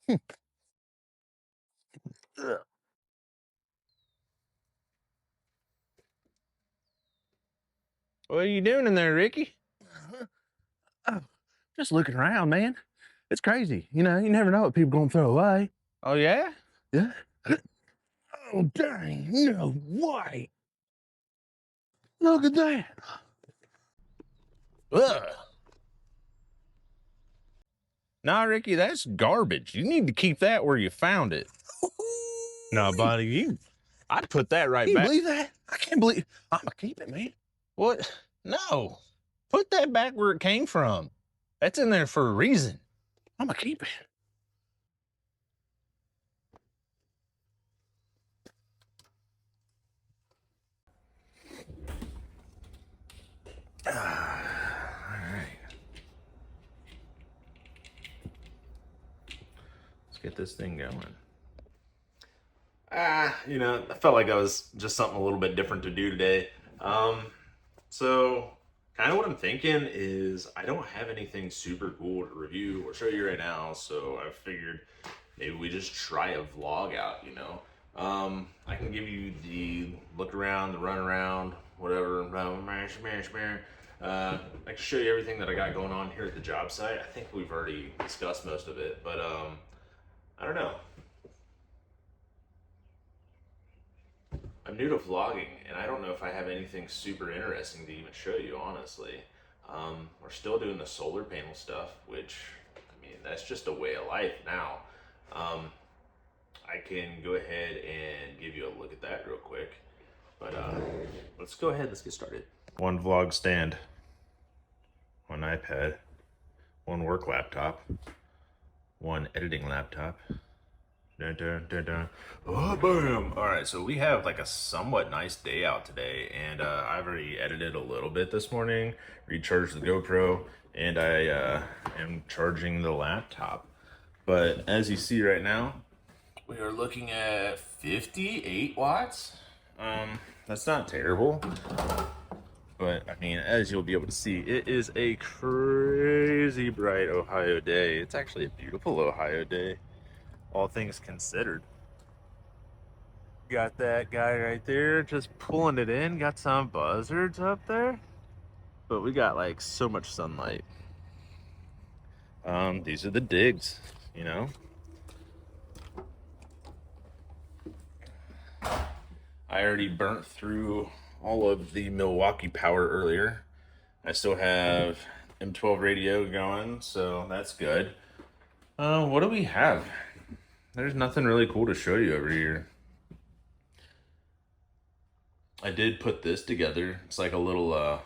Ugh. What are you doing in there, Ricky? Oh, just looking around, man. It's crazy. You never know what people gonna throw away. Oh, yeah? Yeah. Oh, dang. No way. Look at that. Ugh. Nah, Ricky, that's garbage. You need to keep that where you found it. No, buddy, I'd put that right Can you back. believe that? I can't believe I'm gonna keep it, man. What? No. Put that back where it came from. That's in there for a reason. I'm gonna keep it. All right. Let's get this thing going. I felt like that was just something a little bit different to do today. So kind of what I'm thinking is I don't have anything super cool to review or show you right now, so I figured maybe we just try a vlog out. I can give you the look around, the run around, whatever. I can show you everything that I got going on here at the job site. I think we've already discussed most of it, but I don't know. I'm new to vlogging, and I don't know if I have anything super interesting to even show you, honestly. We're still doing the solar panel stuff, which, I mean, that's just a way of life now. I can go ahead and give you a look at that real quick, but let's go ahead, let's get started. One vlog stand, one iPad, one work laptop, one editing laptop. Dun, dun, dun, dun. Oh, boom. All right, so we have like a somewhat nice day out today, and I've already edited a little bit this morning, recharged the GoPro, and I am charging the laptop. But as you see right now, we are looking at 58 watts. That's not terrible, but I mean, as you'll be able to see, it is a crazy bright Ohio day. It's actually a beautiful Ohio day, all things considered. Got that guy right there just pulling it in. Got some buzzards up there, but we got like so much sunlight. These are the digs, you know. I already burnt through all of the Milwaukee power earlier. I still have M12 radio going, so that's good. What do we have? There's nothing really cool to show you over here. I did put this together. It's like a little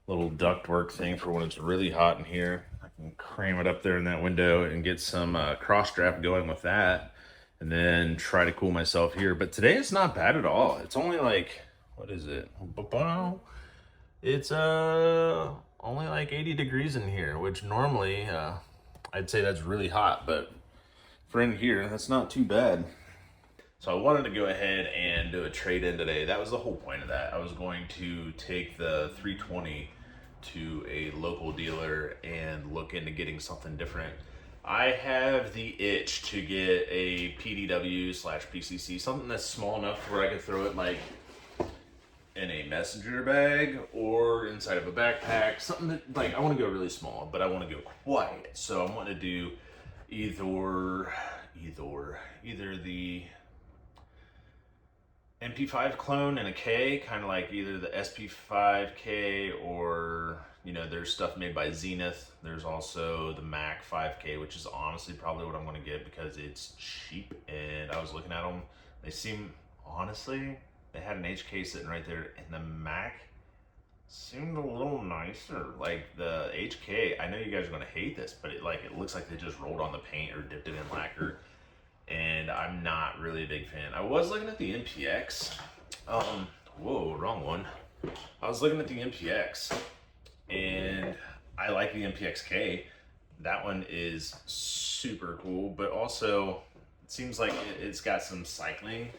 ductwork thing for when it's really hot in here. I can cram it up there in that window and get some cross draft going with that, and then try to cool myself here. But today it's not bad at all. It's only like, what is it? It's only like 80 degrees in here, which normally I'd say that's really hot, but for in here, that's not too bad. So I wanted to go ahead and do a trade-in today. That was the whole point of that. I was going to take the 320 to a local dealer and look into getting something different. I have the itch to get a PDW slash PCC, something that's small enough where I could throw it like in a messenger bag or inside of a backpack. Something that, like, I want to go really small, but I want to go quiet. So I want to do either the MP5 clone and a K, kind of like either the SP5K or, there's stuff made by Zenith. There's also the Mac 5K, which is honestly probably what I'm going to get because it's cheap. And I was looking at them. They seem, honestly, they had an HK sitting right there, and the Mac seemed a little nicer. Like the HK, I know you guys are going to hate this, but it looks like they just rolled on the paint or dipped it in lacquer. And I'm not really a big fan. I was looking at the MPX. Whoa, wrong one. I was looking at the MPX, and I like the MPX-K. That one is super cool, but also it seems like it's got some cycling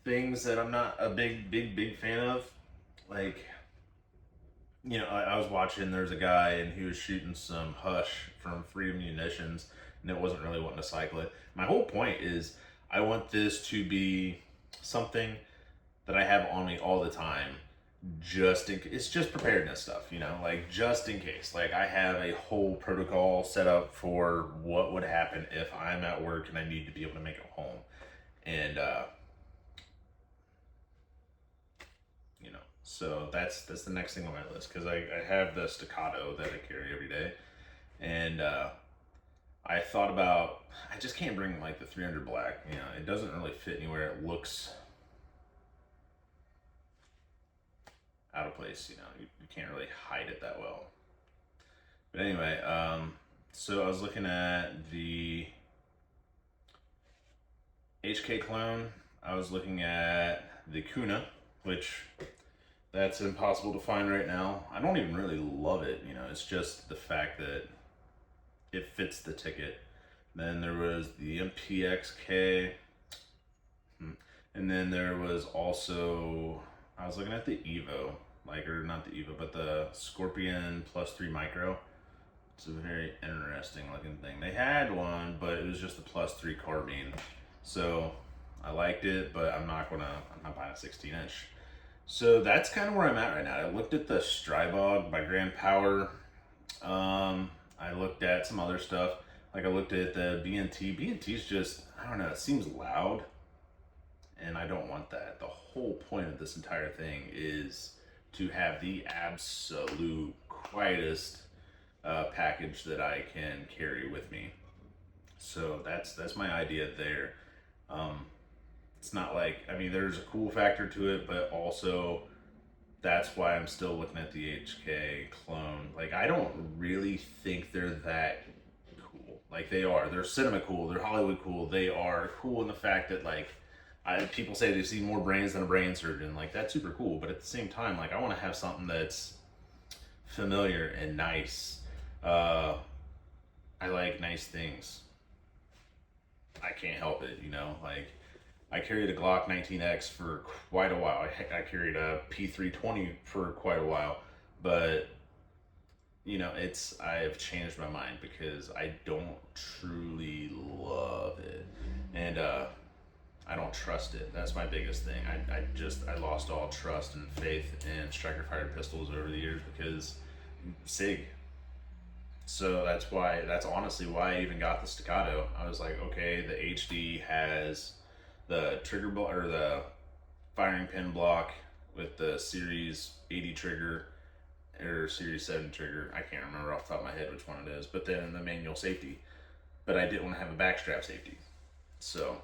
things that I'm not a big fan of. Like, I was watching, there's a guy and he was shooting some Hush from Freedom Munitions, and it wasn't really wanting to cycle it. My whole point is I want this to be something that I have on me all the time, it's just preparedness stuff, you know, like just in case. Like I have a whole protocol set up for what would happen if I'm at work and I need to be able to make it home. And you know, so that's the next thing on my list, because I have the Staccato that I carry every day. And I thought about, I just can't bring like the 300 black, you know, it doesn't really fit anywhere. It looks out of place, you know, you can't really hide it that well. But anyway, so I was looking at the HK clone. I was looking at the Kuna, which that's impossible to find right now. I don't even really love it, you know, it's just the fact that it fits the ticket. Then there was the MPXK, and then there was also, I was looking at the Evo, like, or not the Evo, but the Scorpion Plus 3 Micro. It's a very interesting looking thing. They had one, but it was just the Plus 3 carbine. So I liked it, but I'm not buying a 16 inch. So that's kind of where I'm at right now. I looked at the Strybog by Grand Power. I looked at some other stuff. Like I looked at the B&T. B&T's just, I don't know, it seems loud. And I don't want that. The whole point of this entire thing is to have the absolute quietest package that I can carry with me. So that's my idea there. It's not like, I mean, there's a cool factor to it, but also that's why I'm still looking at the HK clone. Like, I don't really think they're that cool. Like, they are. They're cinema cool. They're Hollywood cool. They are cool in the fact that, like, people say they see more brains than a brain surgeon. Like, that's super cool. But at the same time, like, I want to have something that's familiar and nice. I like nice things. I can't help it, you know? Like, I carried a Glock 19X for quite a while. I carried a P320 for quite a while. But, you know, I've changed my mind because I don't truly love it. And, I don't trust it. That's my biggest thing. I lost all trust and faith in striker fired pistols over the years because SIG. So that's honestly why I even got the Staccato. I was like, okay, the HD has the trigger block or the firing pin block with the Series 80 trigger or Series 7 trigger. I can't remember off the top of my head which one it is, but then the manual safety. But I didn't want to have a backstrap safety. So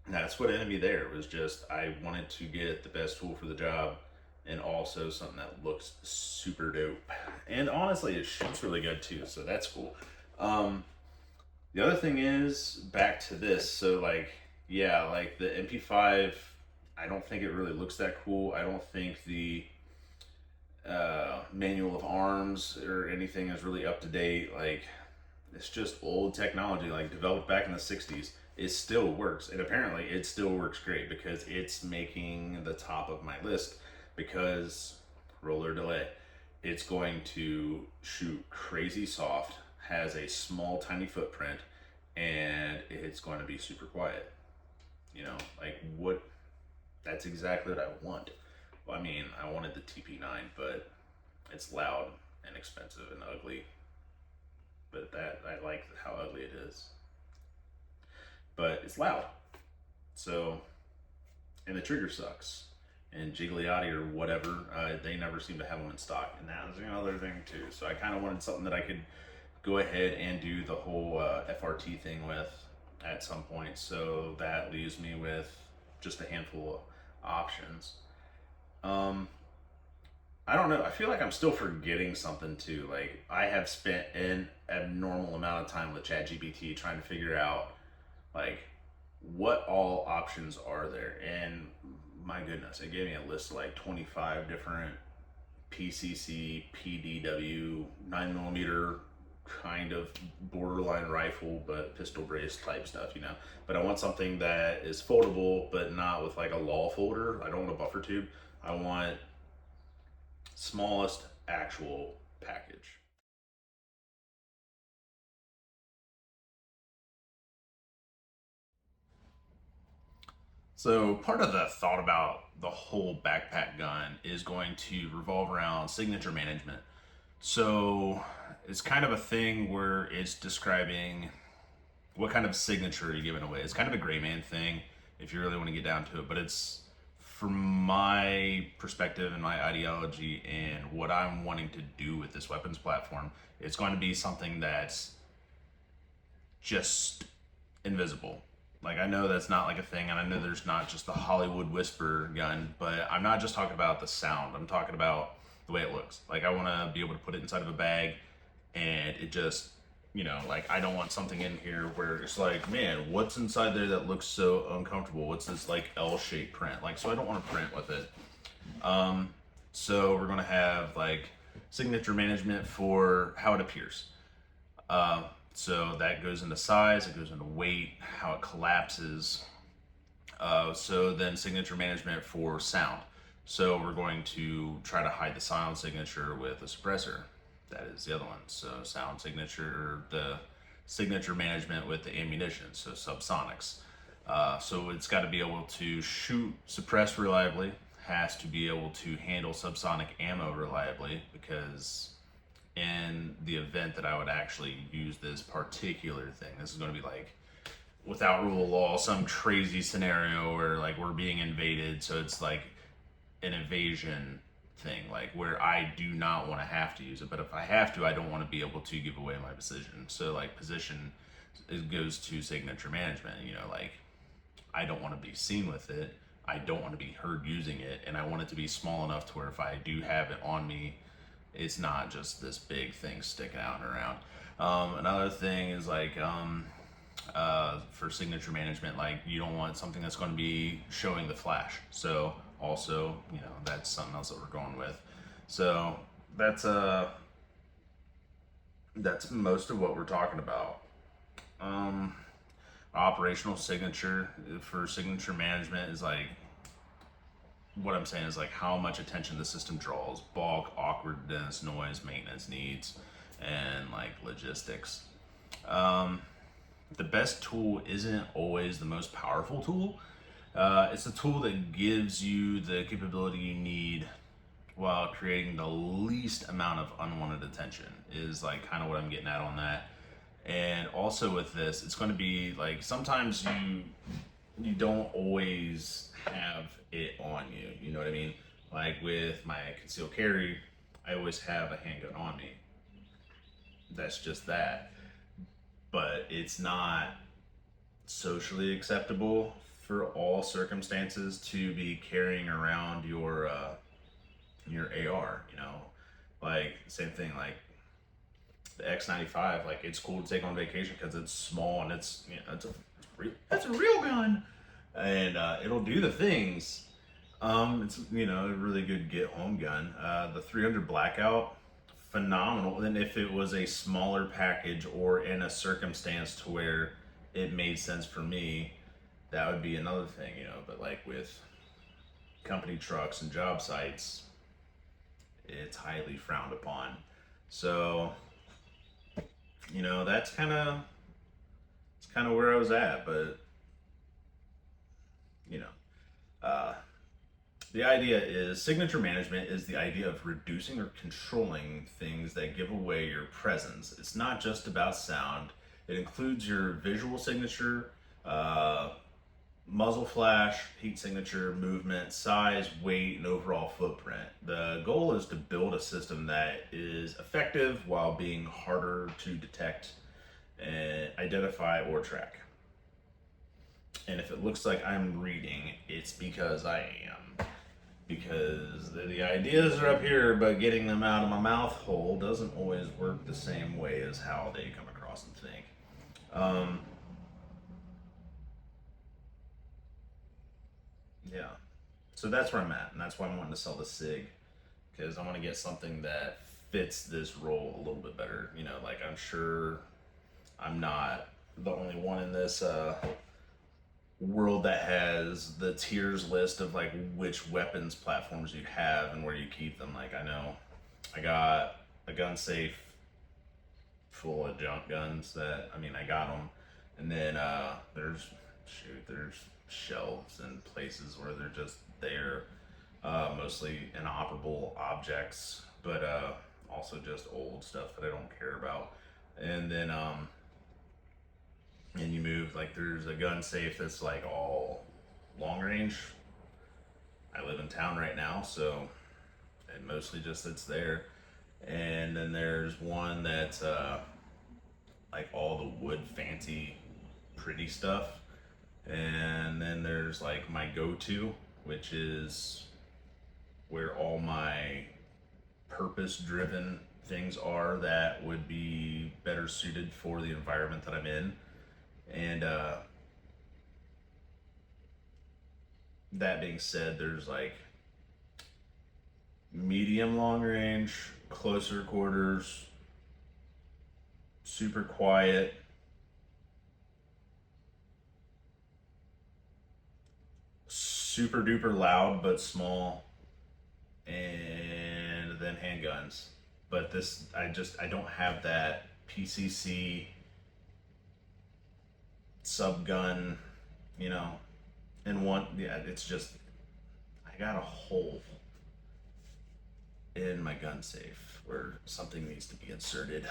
that's what ended me there. It was just, I wanted to get the best tool for the job and also something that looks super dope. And honestly, it shoots really good too, so that's cool. The other thing is, back to this, so like, yeah, like the MP5, I don't think it really looks that cool. I don't think the manual of arms or anything is really up to date. Like, it's just old technology, like developed back in the 60s. It still works, and apparently it still works great because it's making the top of my list because roller delay. It's going to shoot crazy soft, has a small tiny footprint, and it's going to be super quiet. You know, like that's exactly what I want. Well, I mean, I wanted the TP9, but it's loud and expensive and ugly. But I like how ugly it is. But it's loud. So, and the trigger sucks. And Gigliotti or whatever, they never seem to have them in stock. And that was another thing too. So I kind of wanted something that I could go ahead and do the whole FRT thing with at some point. So that leaves me with just a handful of options. I don't know. I feel like I'm still forgetting something too. Like, I have spent an abnormal amount of time with ChatGPT trying to figure out, like, what all options are there. And my goodness, it gave me a list of like 25 different PCC, PDW, 9mm kind of borderline rifle, but pistol brace type stuff, you know. But I want something that is foldable, but not with like a law folder. I don't want a buffer tube. I want smallest actual package. So part of the thought about the whole backpack gun is going to revolve around signature management. So it's kind of a thing where it's describing what kind of signature are you giving away. It's kind of a gray man thing if you really want to get down to it, but it's from my perspective and my ideology and what I'm wanting to do with this weapons platform, it's going to be something that's just invisible. Like, I know that's not like a thing, and I know there's not just the Hollywood whisper gun, but I'm not just talking about the sound. I'm talking about the way it looks. Like, I want to be able to put it inside of a bag, and it just, like, I don't want something in here where it's like, man, what's inside there that looks so uncomfortable? What's this, like, L-shaped print? Like, so I don't want to print with it. So we're going to have, like, signature management for how it appears. So that goes into size, it goes into weight, how it collapses. So then signature management for sound. So we're going to try to hide the sound signature with a suppressor. That is the other one. So sound signature, the signature management with the ammunition, so subsonics. So it's got to be able to shoot, suppress reliably, has to be able to handle subsonic ammo reliably, because in the event that I would actually use this particular thing, this is going to be like without rule of law, some crazy scenario where like we're being invaded, so it's like an invasion thing, like where I do not want to have to use it, but if I have to, I don't want to be able to give away my position. So like position, it goes to signature management, like I don't want to be seen with it, I don't want to be heard using it, and I want it to be small enough to where if I do have it on me, it's not just this big thing sticking out and around. Another thing is like for signature management, like you don't want something that's going to be showing the flash. So also, that's something else that we're going with. So that's most of what we're talking about. Operational signature for signature management is like, what I'm saying is like how much attention the system draws, bulk, awkwardness, noise, maintenance needs, and like logistics. The best tool isn't always the most powerful tool. It's a tool that gives you the capability you need while creating the least amount of unwanted attention, is like kind of what I'm getting at on that. And also with this, it's going to be like sometimes you don't always have it on you, you know what I mean? Like with my concealed carry, I always have a handgun on me. That's just that. But it's not socially acceptable for all circumstances to be carrying around your AR, like same thing, like the X95, like it's cool to take on vacation because it's small and it's it's a real gun, and it'll do the things. It's a really good get home gun. The 300 Blackout, phenomenal. And if it was a smaller package or in a circumstance to where it made sense for me, that would be another thing, But like with company trucks and job sites, it's highly frowned upon. So that's kind of where I was at, but the idea is signature management is the idea of reducing or controlling things that give away your presence. It's not just about sound. It includes your visual signature, muzzle flash, heat signature, movement, size, weight, and overall footprint. The goal is to build a system that is effective while being harder to detect and identify or track. And if it looks like I'm reading, it's because I am. Because the ideas are up here, but getting them out of my mouth hole doesn't always work the same way as how they come across and think. Yeah. So that's where I'm at, and that's why I'm wanting to sell the SIG, because I want to get something that fits this role a little bit better. Like I'm sure I'm not the only one in this world that has the tiers list of like which weapons platforms you have and where you keep them. Like I know I got a gun safe full of junk guns that I got them, and then there's shoot, there's shelves and places where they're just there, mostly inoperable objects, but also just old stuff that I don't care about. And then and you move, like there's a gun safe that's like all long range. I live in town right now, so it mostly just sits there. And then there's one that's like all the wood fancy pretty stuff. And then there's like my go-to, which is where all my purpose driven things are that would be better suited for the environment that I'm in. And that being said, there's like medium long range, closer quarters, super quiet, super duper loud but small, and then handguns. But this, I don't have that PCC sub gun, you know, and one, yeah, it's just, I got a hole in my gun safe where something needs to be inserted.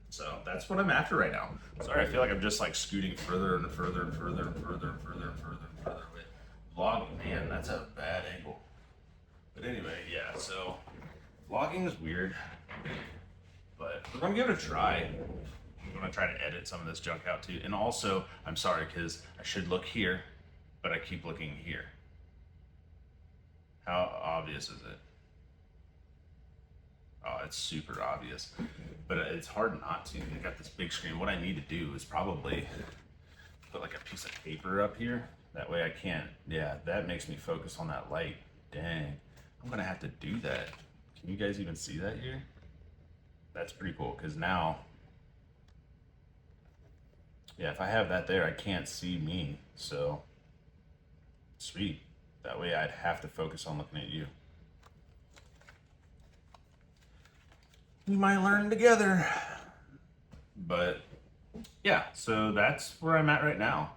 So that's what I'm after right now. Sorry, I feel like I'm just like scooting further and further and further and further and further and further and further with vlogging. Man, that's a bad angle. But anyway, yeah, so vlogging is weird, but we're gonna give it a try. I'm gonna try to edit some of this junk out too. And also, I'm sorry, because I should look here, but I keep looking here. How obvious is it? Oh, it's super obvious, but it's hard not to. I got this big screen. What I need to do is probably put like a piece of paper up here. That way I can't, yeah, that makes me focus on that light. Dang, I'm gonna have to do that. Can you guys even see that here? That's pretty cool, because now, yeah, if I have that there, I can't see me, so sweet. That way I'd have to focus on looking at you. We might learn together. But yeah, so that's where I'm at right now.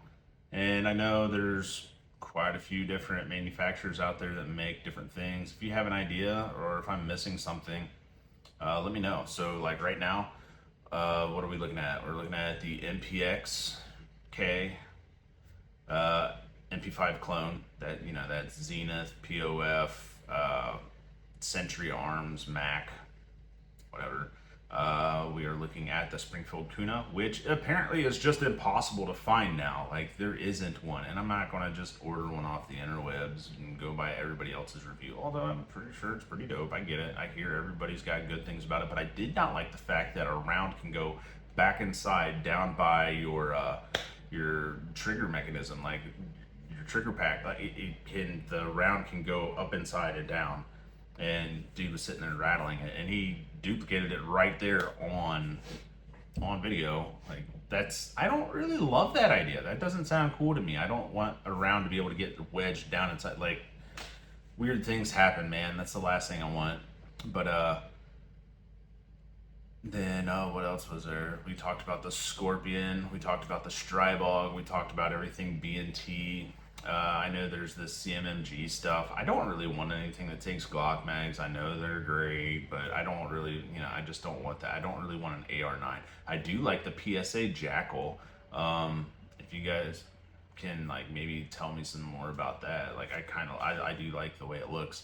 And I know there's quite a few different manufacturers out there that make different things. If you have an idea or if I'm missing something, let me know. So like right now, what are we looking at? We're looking at the NPX-K, MP5 clone, that, you know, that's Zenith, POF, Century Arms, Mac, whatever. We are looking at the Springfield Kuna, which apparently is just impossible to find now. Like, there isn't one, and I'm not going to just order one off the interwebs and go by everybody else's review, although I'm pretty sure it's pretty dope. I get it. I hear everybody's got good things about it, but I did not like the fact that a round can go back inside down by your trigger mechanism, like your trigger pack. Like the round can go up inside and down, and dude was sitting there rattling it, and he duplicated it right there on video. Like, that's, I don't really love that idea. That doesn't sound cool to me. I don't want a round to be able to get wedged down inside. Like, weird things happen, man. That's the last thing I want. But then what else was there? We talked about the Scorpion, we talked about the Strybog, we talked about everything B&T. I know there's this CMMG stuff. I don't really want anything that takes Glock mags. I know they're great, but I don't really, you know, I just don't want that. I don't really want an AR-9. I do like the PSA Jackal. If you guys can, like, maybe tell me some more about that. Like, I do like the way it looks.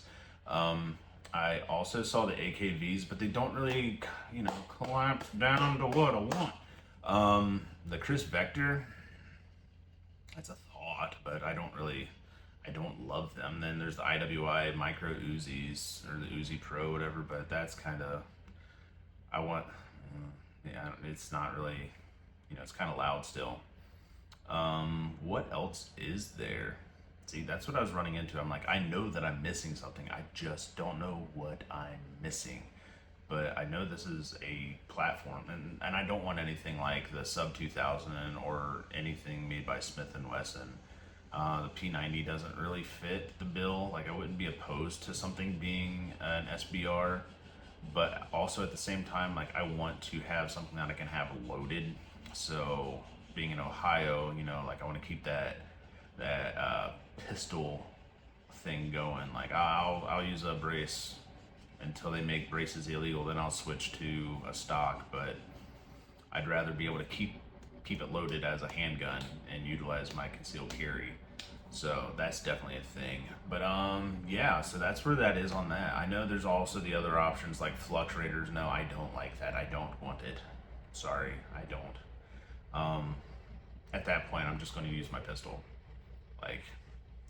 I also saw the AKVs, but they don't really, you know, collapse down to what I want. The Chris Vector, that's a thought, but I don't love them. Then there's the IWI Micro Uzis, or the Uzi Pro, whatever, but that's kind of, yeah, it's not really, you know, it's kind of loud still. What else is there? See, that's what I was running into. I'm like, I know that I'm missing something. I just don't know what I'm missing. But I know this is a platform, and I don't want anything like the Sub 2000 or anything made by Smith & Wesson. The P90 doesn't really fit the bill. Like, I wouldn't be opposed to something being an SBR, but also at the same time, like, I want to have something that I can have loaded. So being in Ohio, you know, like I want to keep that pistol thing going. Like I'll use a brace until they make braces illegal. Then I'll switch to a stock. But I'd rather be able to keep it loaded as a handgun and utilize my concealed carry. So that's definitely a thing. But yeah, so that's where that is on that. I know there's also the other options like fluctuators. No, I don't like that. I don't want it. Sorry, I don't. At that point, I'm just going to use my pistol. Like,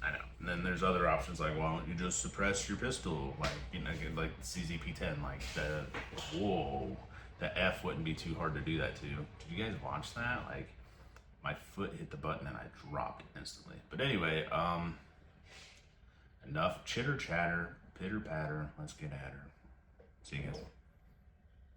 I know. And then there's other options like, why don't you just suppress your pistol? Like, you know, like CZP-10. Like the F wouldn't be too hard to do that to. Did you guys watch that? Like, my foot hit the button and I dropped instantly. But anyway, enough chitter chatter, pitter patter. Let's get at her. See you guys.